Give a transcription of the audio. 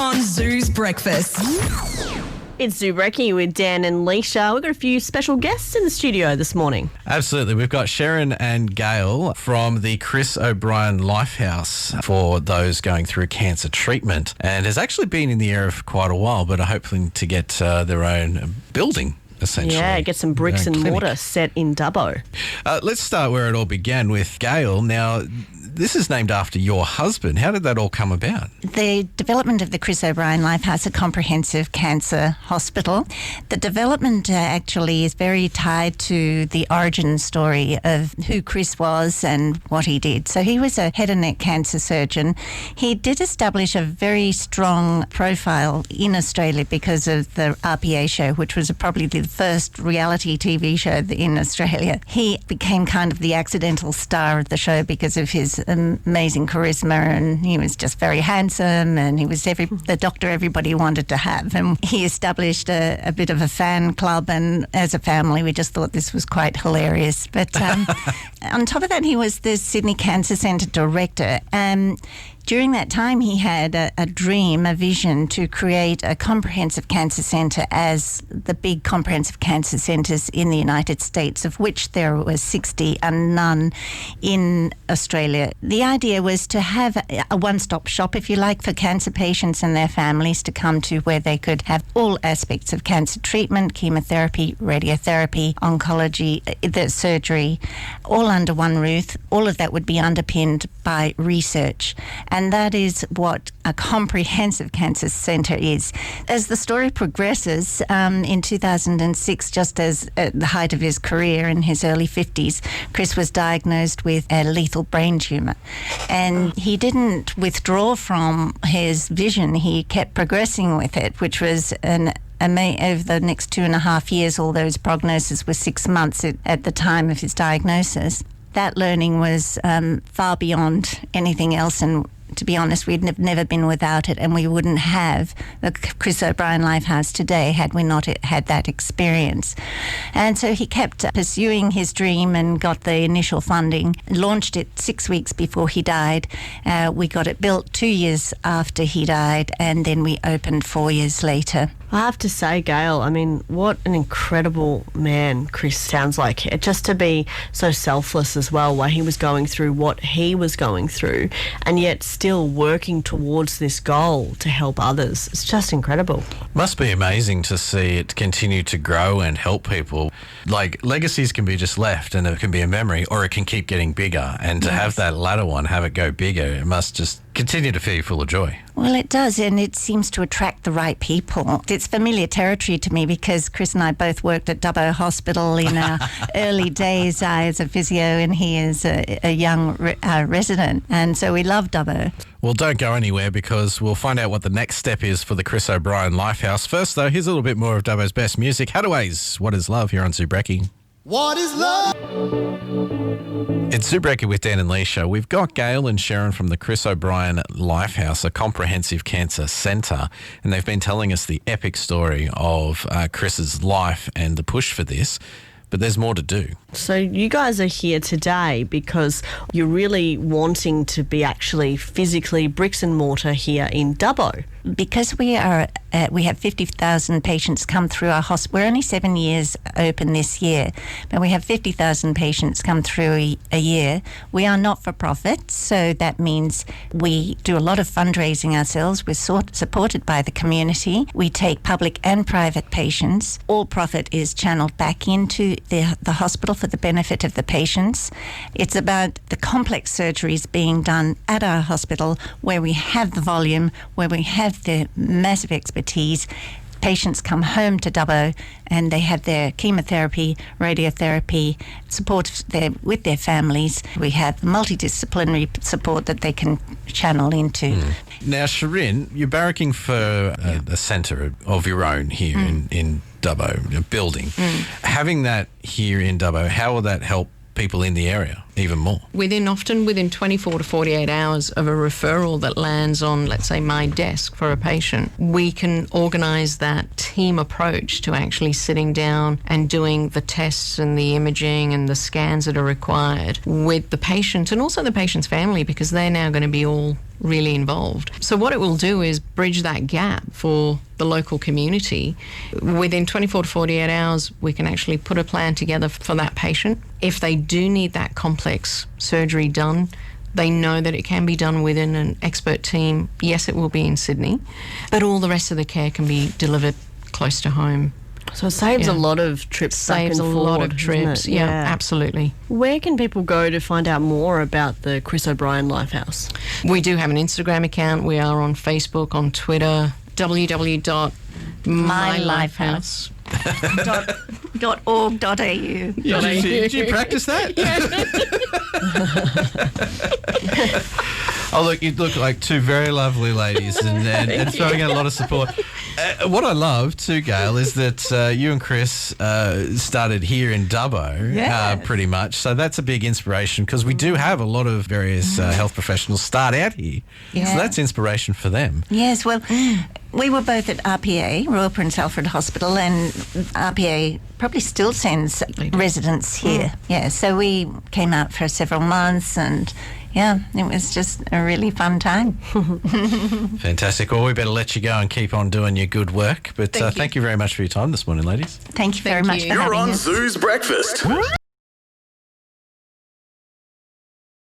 on Zoo's Breakfast. It's Zoo Brekkie with Dan and Leisha. We've got a few special guests in the studio this morning. Absolutely. We've got Sharon and Gail from the Chris O'Brien Lifehouse for those going through cancer treatment, and has actually been in the area for quite a while, but are hoping to get their own building. Essentially. Yeah, get some bricks and mortar set in Dubbo. Let's start where it all began with Gail. Now, this is named after your husband. How did that all come about? The development of the Chris O'Brien Lifehouse, a comprehensive cancer hospital, the development actually is very tied to the origin story of who Chris was and what he did. So he was a head and neck cancer surgeon. He did establish a very strong profile in Australia because of the RPA show, which was probably the first reality TV show in Australia. He became kind of the accidental star of the show because of his amazing charisma, and he was just very handsome, and he was the doctor everybody wanted to have. And he established a bit of a fan club, and as a family we just thought this was quite hilarious. But on top of that, he was the Sydney Cancer Centre director. During that time, he had a dream, a vision to create a comprehensive cancer centre as the big comprehensive cancer centres in the United States, of which there were 60 and none in Australia. The idea was to have a one-stop shop, if you like, for cancer patients and their families to come to, where they could have all aspects of cancer treatment, chemotherapy, radiotherapy, oncology, the surgery, all under one roof. All of that would be underpinned by research. And that is what a comprehensive cancer centre is. As the story progresses, in 2006, just as at the height of his career in his early 50s, Chris was diagnosed with a lethal brain tumour. And he didn't withdraw from his vision. He kept progressing with it, which was over the next 2.5 years, although his prognosis was 6 months at the time of his diagnosis. That learning was far beyond anything else, and to be honest, we'd never been without it, and we wouldn't have the Chris O'Brien Lifehouse today had we not had that experience. And so he kept pursuing his dream and got the initial funding, launched it 6 weeks before he died. We got it built 2 years after he died, and then we opened 4 years later. I have to say, Gail, I mean, what an incredible man Chris sounds like. Just to be so selfless as well, while he was going through what he was going through, and yet still working towards this goal to help others. It's just incredible. Must be amazing to see it continue to grow and help people. Like, legacies can be just left and it can be a memory, or it can keep getting bigger. And to have that latter one, have it go bigger, it must just continue to feel you full of joy. Well, it does, and it seems to attract the right people. It's familiar territory to me because Chris and I both worked at Dubbo Hospital in our early days. I as a physio and he is a young resident, and so we love Dubbo. Well, don't go anywhere because we'll find out what the next step is for the Chris O'Brien Lifehouse. First, though, here's a little bit more of Dubbo's best music. Hadaways, What Is Love, here on Zoo Brekkie. What is love? It's Zoo Brekkie with Dan and Leisha. We've got Gail and Sharon from the Chris O'Brien Lifehouse, a comprehensive cancer centre, and they've been telling us the epic story of Chris's life and the push for this. But there's more to do. So you guys are here today because you're really wanting to be actually physically bricks and mortar here in Dubbo. Because we have 50,000 patients come through our hospital. We're only 7 years open this year, but we have 50,000 patients come through a year. We are not for profit, so that means we do a lot of fundraising ourselves. We're supported by the community. We take public and private patients. All profit is channeled back into the hospital for the benefit of the patients. It's about the complex surgeries being done at our hospital, where we have the volume, where we have the massive expertise. Patients come home to Dubbo and they have their chemotherapy, radiotherapy, support with their families. We have multidisciplinary support that they can channel into. Now, Sharon, you're barracking for a centre of your own here in Dubbo, a building. Having that here in Dubbo, how will that help people in the area even more? Often within 24 to 48 hours of a referral that lands on, let's say, my desk for a patient, we can organise that team approach to actually sitting down and doing the tests and the imaging and the scans that are required with the patient and also the patient's family, because they're now going to be all really involved. So what it will do is bridge that gap for the local community. Within 24 to 48 hours, we can actually put a plan together for that patient. If they do need that complex surgery done, they know that it can be done within an expert team. Yes, it will be in Sydney, but all the rest of the care can be delivered close to home. So it saves a lot of trips back and forward. Saves a lot of trips, doesn't it? yeah, absolutely. Where can people go to find out more about the Chris O'Brien Lifehouse? We do have an Instagram account. We are on Facebook, on Twitter, www.mylifehouse.org.au. Did you practice that? Oh, look, you look like two very lovely ladies and throwing out a lot of support. What I love too, Gail, is that you and Chris started here in Dubbo, pretty much. So that's a big inspiration because we do have a lot of various health professionals start out here. Yeah. So that's inspiration for them. Yes, well, we were both at RPA, Royal Prince Alfred Hospital, and RPA probably still sends residents here. Yeah, so we came out for several months and... yeah, it was just a really fun time. Fantastic. Well, we better let you go and keep on doing your good work. But thank you very much for your time this morning, ladies. Thank you very much for having us. You're on Zoo's Breakfast.